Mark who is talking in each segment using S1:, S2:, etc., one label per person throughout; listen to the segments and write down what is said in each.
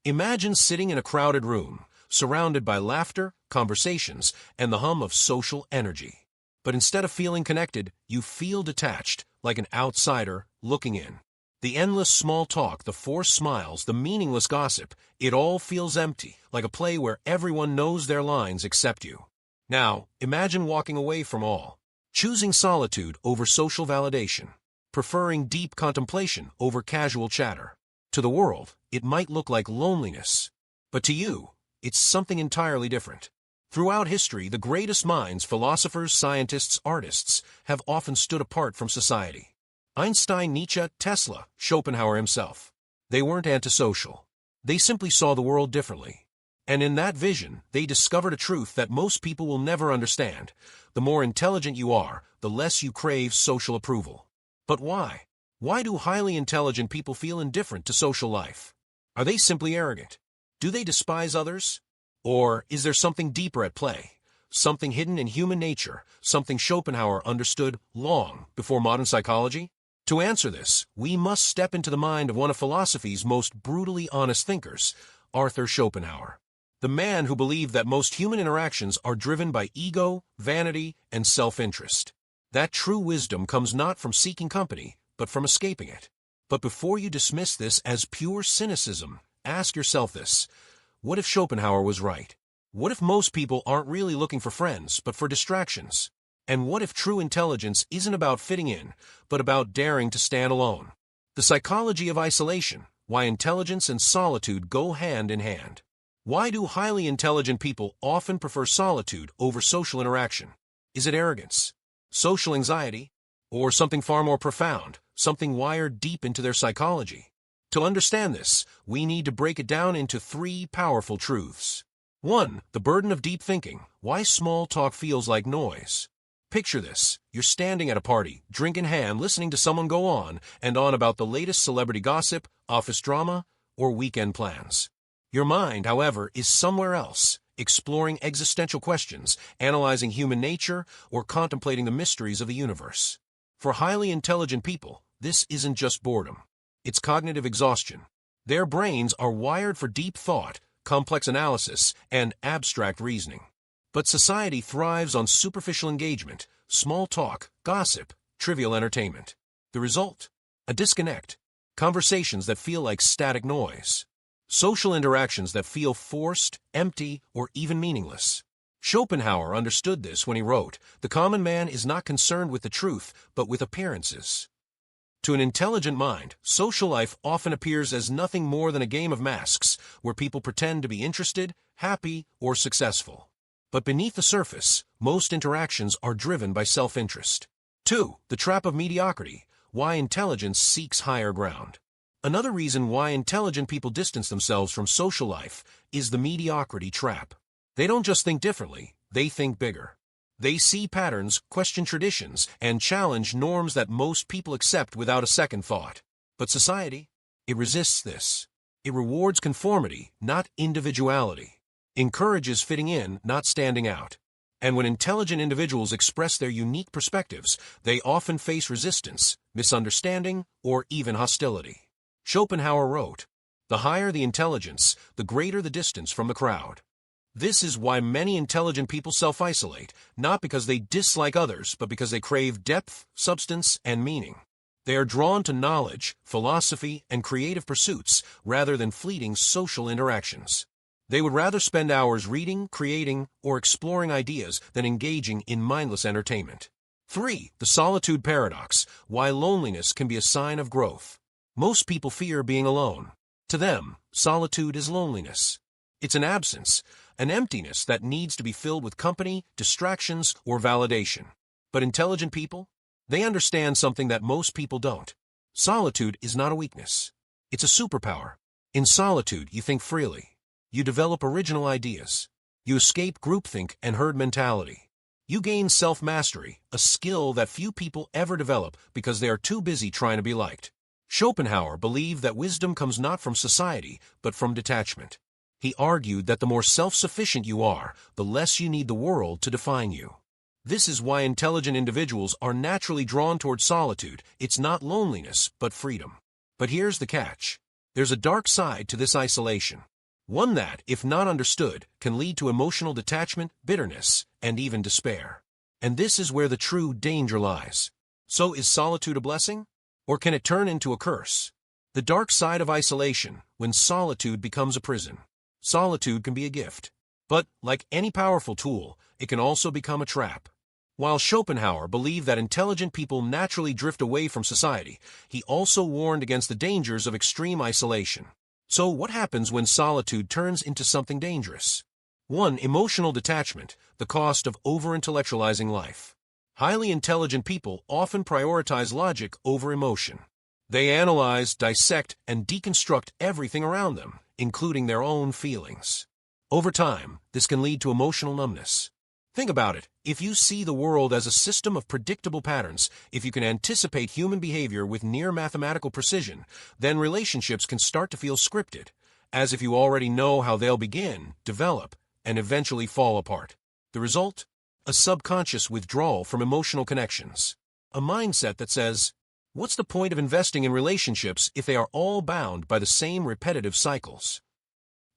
S1: Imagine sitting in a crowded room, surrounded by laughter, conversations, and the hum of social energy. But instead of feeling connected, you feel detached, like an outsider looking in. The endless small talk, the forced smiles, the meaningless gossip, it all feels empty, like a play where everyone knows their lines except you. Now, imagine walking away from all, choosing solitude over social validation, preferring deep contemplation over casual chatter. To the world, it might look like loneliness, but to you, it's something entirely different. Throughout history, the greatest minds, philosophers, scientists, artists, have often stood apart from society. Einstein, Nietzsche, Tesla, Schopenhauer himself. They weren't antisocial. They simply saw the world differently. And in that vision, they discovered a truth that most people will never understand. The more intelligent you are, the less you crave social approval. But why? Why do highly intelligent people feel indifferent to social life? Are they simply arrogant? Do they despise others? Or is there something deeper at play? Something hidden in human nature, something Schopenhauer understood long before modern psychology? To answer this, we must step into the mind of one of philosophy's most brutally honest thinkers, Arthur Schopenhauer. The man who believed that most human interactions are driven by ego, vanity, and self-interest. That true wisdom comes not from seeking company, but from escaping it. But before you dismiss this as pure cynicism, ask yourself this. What if Schopenhauer was right? What if most people aren't really looking for friends, but for distractions? And what if true intelligence isn't about fitting in, but about daring to stand alone? The psychology of isolation, why intelligence and solitude go hand in hand. Why do highly intelligent people often prefer solitude over social interaction? Is it arrogance, social anxiety, or something far more profound, something wired deep into their psychology? To understand this, we need to break it down into three powerful truths. 1. The burden of deep thinking, why small talk feels like noise. Picture this. You're standing at a party, drink in hand, listening to someone go on and on about the latest celebrity gossip, office drama, or weekend plans. Your mind, however, is somewhere else, exploring existential questions, analyzing human nature, or contemplating the mysteries of the universe. For highly intelligent people, this isn't just boredom. It's cognitive exhaustion. Their brains are wired for deep thought, complex analysis, and abstract reasoning. But society thrives on superficial engagement, small talk, gossip, trivial entertainment. The result? A disconnect. Conversations that feel like static noise. Social interactions that feel forced, empty, or even meaningless. Schopenhauer understood this when he wrote, "The common man is not concerned with the truth, but with appearances." To an intelligent mind, social life often appears as nothing more than a game of masks, where people pretend to be interested, happy, or successful. But beneath the surface, most interactions are driven by self-interest. 2. The trap of mediocrity, why intelligence seeks higher ground. Another reason why intelligent people distance themselves from social life is the mediocrity trap. They don't just think differently, they think bigger. They see patterns, question traditions, and challenge norms that most people accept without a second thought. But society, it resists this. It rewards conformity, not individuality. Encourages fitting in, not standing out. And when intelligent individuals express their unique perspectives, they often face resistance, misunderstanding, or even hostility. Schopenhauer wrote, "The higher the intelligence, the greater the distance from the crowd." This is why many intelligent people self-isolate, not because they dislike others, but because they crave depth, substance, and meaning. They are drawn to knowledge, philosophy, and creative pursuits rather than fleeting social interactions. They would rather spend hours reading, creating, or exploring ideas than engaging in mindless entertainment. 3. The solitude paradox, why loneliness can be a sign of growth. Most people fear being alone. To them, solitude is loneliness. It's an absence, an emptiness that needs to be filled with company, distractions, or validation. But intelligent people? They understand something that most people don't. Solitude is not a weakness. It's a superpower. In solitude, you think freely. You develop original ideas. You escape groupthink and herd mentality. You gain self-mastery, a skill that few people ever develop because they are too busy trying to be liked. Schopenhauer believed that wisdom comes not from society, but from detachment. He argued that the more self-sufficient you are, the less you need the world to define you. This is why intelligent individuals are naturally drawn toward solitude. It's not loneliness, but freedom. But here's the catch. There's a dark side to this isolation. One that, if not understood, can lead to emotional detachment, bitterness, and even despair. And this is where the true danger lies. So is solitude a blessing? Or can it turn into a curse? The dark side of isolation, when solitude becomes a prison. Solitude can be a gift. But, like any powerful tool, it can also become a trap. While Schopenhauer believed that intelligent people naturally drift away from society, he also warned against the dangers of extreme isolation. So what happens when solitude turns into something dangerous? 1. Emotional detachment, the cost of over-intellectualizing life. Highly intelligent people often prioritize logic over emotion. They analyze, dissect, and deconstruct everything around them, including their own feelings. Over time, this can lead to emotional numbness. Think about it. If you see the world as a system of predictable patterns, if you can anticipate human behavior with near mathematical precision, then relationships can start to feel scripted, as if you already know how they'll begin, develop, and eventually fall apart. The result? A subconscious withdrawal from emotional connections. A mindset that says, what's the point of investing in relationships if they are all bound by the same repetitive cycles?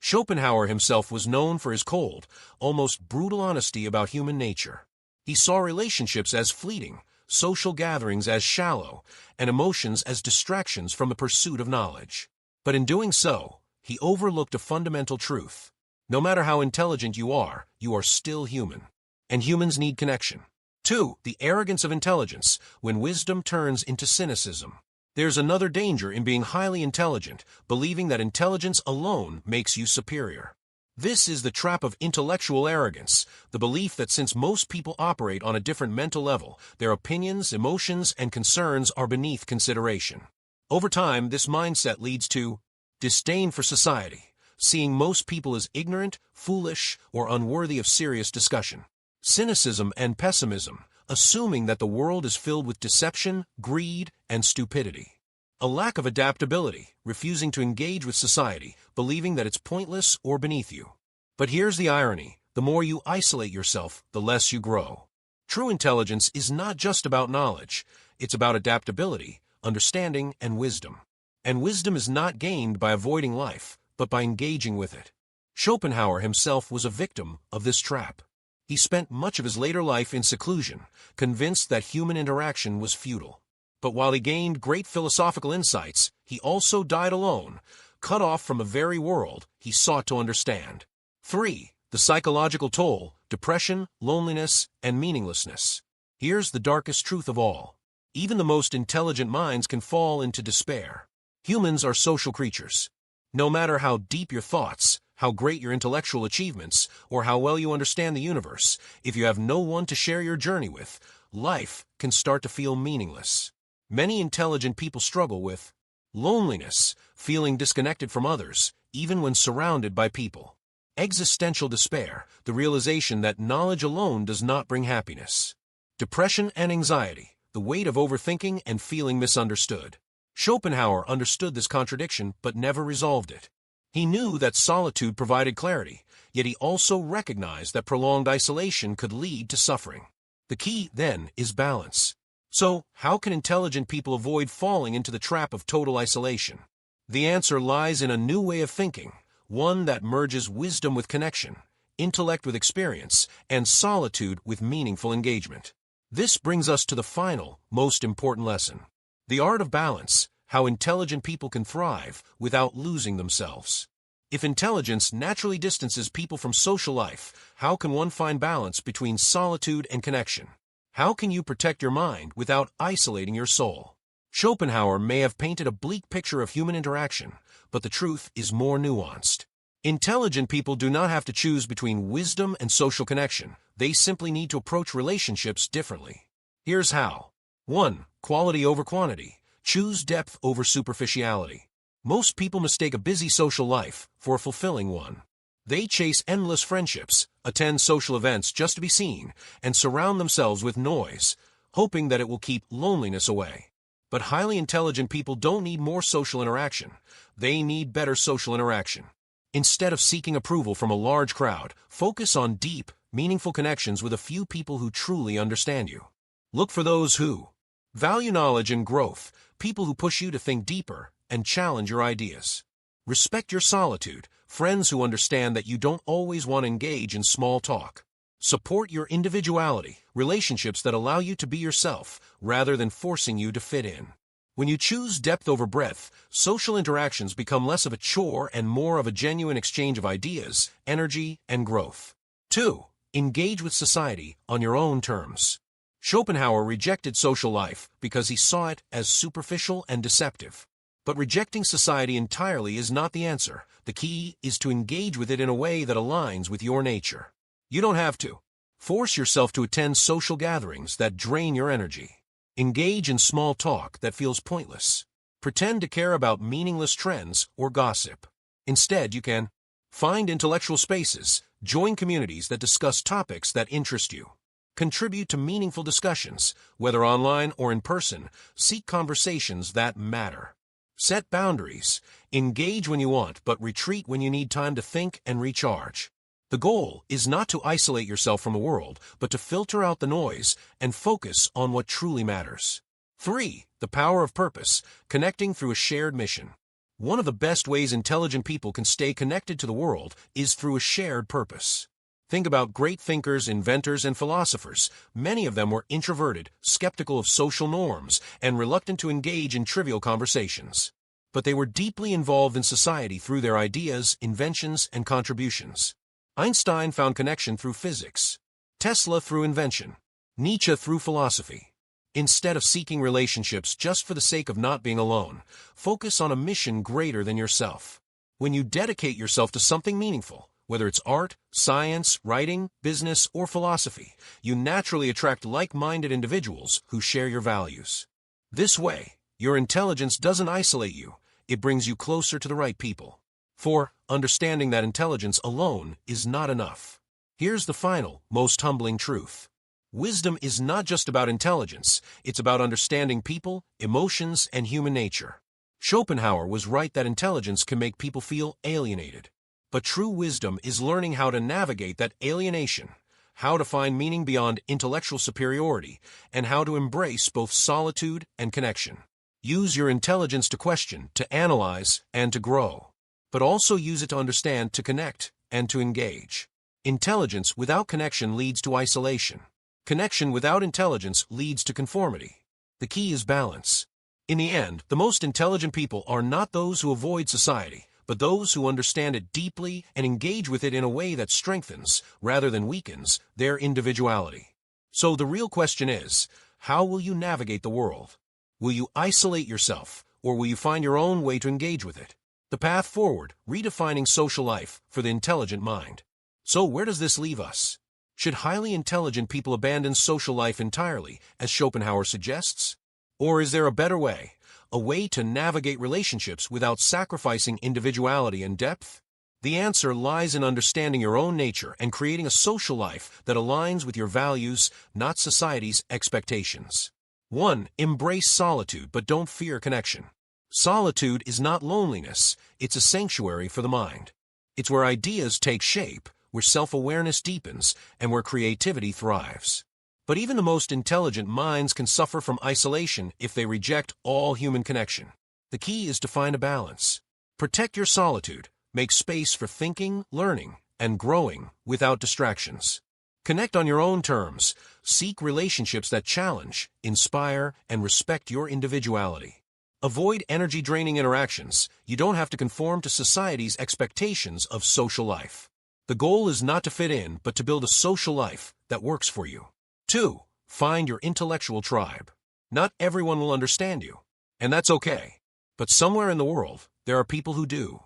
S1: Schopenhauer himself was known for his cold, almost brutal honesty about human nature. He saw relationships as fleeting, social gatherings as shallow, and emotions as distractions from the pursuit of knowledge. But in doing so, he overlooked a fundamental truth. No matter how intelligent you are still human. And humans need connection. 2. The arrogance of intelligence, when wisdom turns into cynicism. There's another danger in being highly intelligent, believing that intelligence alone makes you superior. This is the trap of intellectual arrogance, the belief that since most people operate on a different mental level, their opinions, emotions, and concerns are beneath consideration. Over time, this mindset leads to disdain for society, seeing most people as ignorant, foolish, or unworthy of serious discussion. Cynicism and pessimism, assuming that the world is filled with deception, greed, and stupidity. A lack of adaptability, refusing to engage with society, believing that it's pointless or beneath you. But here's the irony. The more you isolate yourself, the less you grow. True intelligence is not just about knowledge. It's about adaptability, understanding, and wisdom. And wisdom is not gained by avoiding life, but by engaging with it. Schopenhauer himself was a victim of this trap. He spent much of his later life in seclusion, convinced that human interaction was futile. But while he gained great philosophical insights, he also died alone, cut off from a very world he sought to understand. 3. The psychological toll, depression, loneliness, and meaninglessness. Here's the darkest truth of all. Even the most intelligent minds can fall into despair. Humans are social creatures. No matter how deep your thoughts, how great your intellectual achievements, or how well you understand the universe, if you have no one to share your journey with, life can start to feel meaningless. Many intelligent people struggle with loneliness, feeling disconnected from others, even when surrounded by people. Existential despair, the realization that knowledge alone does not bring happiness. Depression and anxiety, the weight of overthinking and feeling misunderstood. Schopenhauer understood this contradiction but never resolved it. He knew that solitude provided clarity, yet he also recognized that prolonged isolation could lead to suffering. The key, then, is balance. So, how can intelligent people avoid falling into the trap of total isolation? The answer lies in a new way of thinking, one that merges wisdom with connection, intellect with experience, and solitude with meaningful engagement. This brings us to the final, most important lesson. The art of balance. How intelligent people can thrive without losing themselves. If intelligence naturally distances people from social life, how can one find balance between solitude and connection? How can you protect your mind without isolating your soul? Schopenhauer may have painted a bleak picture of human interaction, but the truth is more nuanced. Intelligent people do not have to choose between wisdom and social connection. They simply need to approach relationships differently. Here's how. 1. Quality over quantity. Choose depth over superficiality. Most people mistake a busy social life for a fulfilling one. They chase endless friendships, attend social events just to be seen, and surround themselves with noise, hoping that it will keep loneliness away. But highly intelligent people don't need more social interaction. They need better social interaction. Instead of seeking approval from a large crowd, focus on deep, meaningful connections with a few people who truly understand you. Look for those who value knowledge and growth, people who push you to think deeper and challenge your ideas. Respect your solitude, friends who understand that you don't always want to engage in small talk. Support your individuality, relationships that allow you to be yourself, rather than forcing you to fit in. When you choose depth over breadth, social interactions become less of a chore and more of a genuine exchange of ideas, energy, and growth. 2. Engage with society on your own terms. Schopenhauer rejected social life because he saw it as superficial and deceptive. But rejecting society entirely is not the answer. The key is to engage with it in a way that aligns with your nature. You don't have to force yourself to attend social gatherings that drain your energy. Engage in small talk that feels pointless. Pretend to care about meaningless trends or gossip. Instead, you can find intellectual spaces, join communities that discuss topics that interest you. Contribute to meaningful discussions, whether online or in person. Seek conversations that matter. Set boundaries. Engage when you want, but retreat when you need time to think and recharge. The goal is not to isolate yourself from the world, but to filter out the noise and focus on what truly matters. 3. The power of purpose, connecting through a shared mission. One of the best ways intelligent people can stay connected to the world is through a shared purpose. Think about great thinkers, inventors, and philosophers. Many of them were introverted, skeptical of social norms, and reluctant to engage in trivial conversations. But they were deeply involved in society through their ideas, inventions, and contributions. Einstein found connection through physics, Tesla through invention, Nietzsche through philosophy. Instead of seeking relationships just for the sake of not being alone, focus on a mission greater than yourself. When you dedicate yourself to something meaningful, whether it's art, science, writing, business, or philosophy, you naturally attract like-minded individuals who share your values. This way, your intelligence doesn't isolate you, it brings you closer to the right people. 4. Understanding that intelligence alone is not enough. Here's the final, most humbling truth. Wisdom is not just about intelligence, it's about understanding people, emotions, and human nature. Schopenhauer was right that intelligence can make people feel alienated. But true wisdom is learning how to navigate that alienation, how to find meaning beyond intellectual superiority, and how to embrace both solitude and connection. Use your intelligence to question, to analyze, and to grow. But also use it to understand, to connect, and to engage. Intelligence without connection leads to isolation. Connection without intelligence leads to conformity. The key is balance. In the end, the most intelligent people are not those who avoid society, but those who understand it deeply and engage with it in a way that strengthens, rather than weakens, their individuality. So the real question is, how will you navigate the world? Will you isolate yourself, or will you find your own way to engage with it? The path forward, redefining social life for the intelligent mind. So where does this leave us? Should highly intelligent people abandon social life entirely, as Schopenhauer suggests? Or is there a better way? A way to navigate relationships without sacrificing individuality and depth? The answer lies in understanding your own nature and creating a social life that aligns with your values, not society's expectations. 1. Embrace solitude, but don't fear connection. Solitude is not loneliness, it's a sanctuary for the mind. It's where ideas take shape, where self-awareness deepens, and where creativity thrives. But even the most intelligent minds can suffer from isolation if they reject all human connection. The key is to find a balance. Protect your solitude, make space for thinking, learning, and growing without distractions. Connect on your own terms, seek relationships that challenge, inspire, and respect your individuality. Avoid energy-draining interactions. You don't have to conform to society's expectations of social life. The goal is not to fit in, but to build a social life that works for you. 2. Find your intellectual tribe. Not everyone will understand you, and that's okay. But somewhere in the world, there are people who do.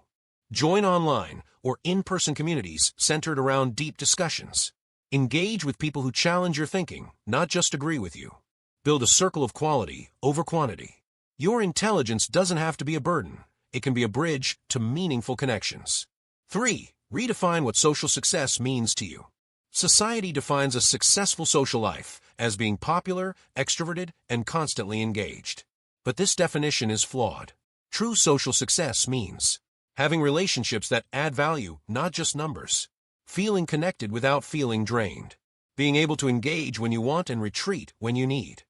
S1: Join online or in-person communities centered around deep discussions. Engage with people who challenge your thinking, not just agree with you. Build a circle of quality over quantity. Your intelligence doesn't have to be a burden. It can be a bridge to meaningful connections. 3. Redefine what social success means to you. Society defines a successful social life as being popular, extroverted, and constantly engaged. But this definition is flawed. True social success means having relationships that add value, not just numbers. Feeling connected without feeling drained. Being able to engage when you want and retreat when you need.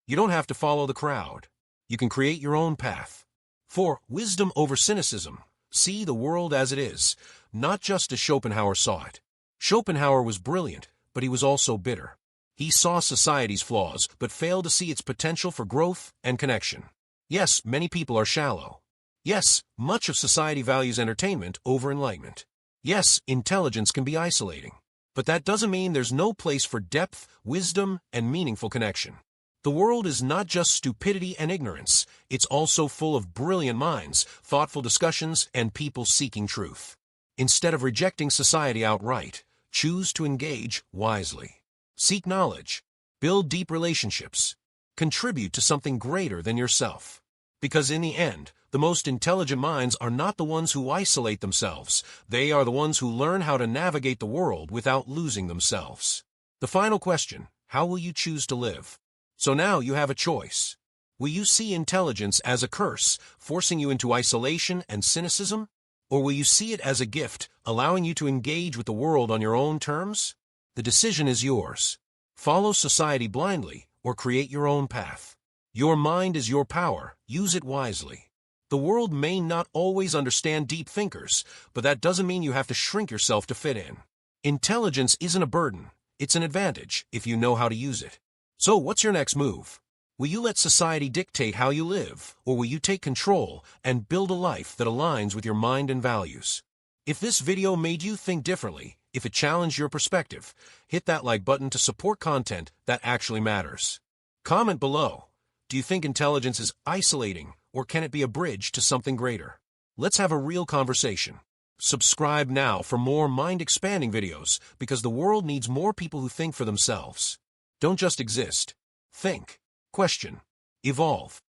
S1: You don't have to follow the crowd. You can create your own path. 4. Wisdom over cynicism. See the world as it is, not just as Schopenhauer saw it. Schopenhauer was brilliant, but he was also bitter. He saw society's flaws, but failed to see its potential for growth and connection. Yes, many people are shallow. Yes, much of society values entertainment over enlightenment. Yes, intelligence can be isolating. But that doesn't mean there's no place for depth, wisdom, and meaningful connection. The world is not just stupidity and ignorance, it's also full of brilliant minds, thoughtful discussions, and people seeking truth. Instead of rejecting society outright, choose to engage wisely. Seek knowledge, build deep relationships, contribute to something greater than yourself. Because in the end, the most intelligent minds are not the ones who isolate themselves. They are the ones who learn how to navigate the world without losing themselves. The final question, how will you choose to live? So now you have a choice. Will you see intelligence as a curse, forcing you into isolation and cynicism? Or will you see it as a gift, allowing you to engage with the world on your own terms? The decision is yours. Follow society blindly or create your own path. Your mind is your power. Use it wisely. The world may not always understand deep thinkers, but that doesn't mean you have to shrink yourself to fit in. Intelligence isn't a burden. It's an advantage if you know how to use it. So what's your next move? Will you let society dictate how you live, or will you take control and build a life that aligns with your mind and values? If this video made you think differently, if it challenged your perspective, hit that like button to support content that actually matters. Comment below. Do you think intelligence is isolating, or can it be a bridge to something greater? Let's have a real conversation. Subscribe now for more mind-expanding videos, because the world needs more people who think for themselves. Don't just exist. Think. Question. Evolve.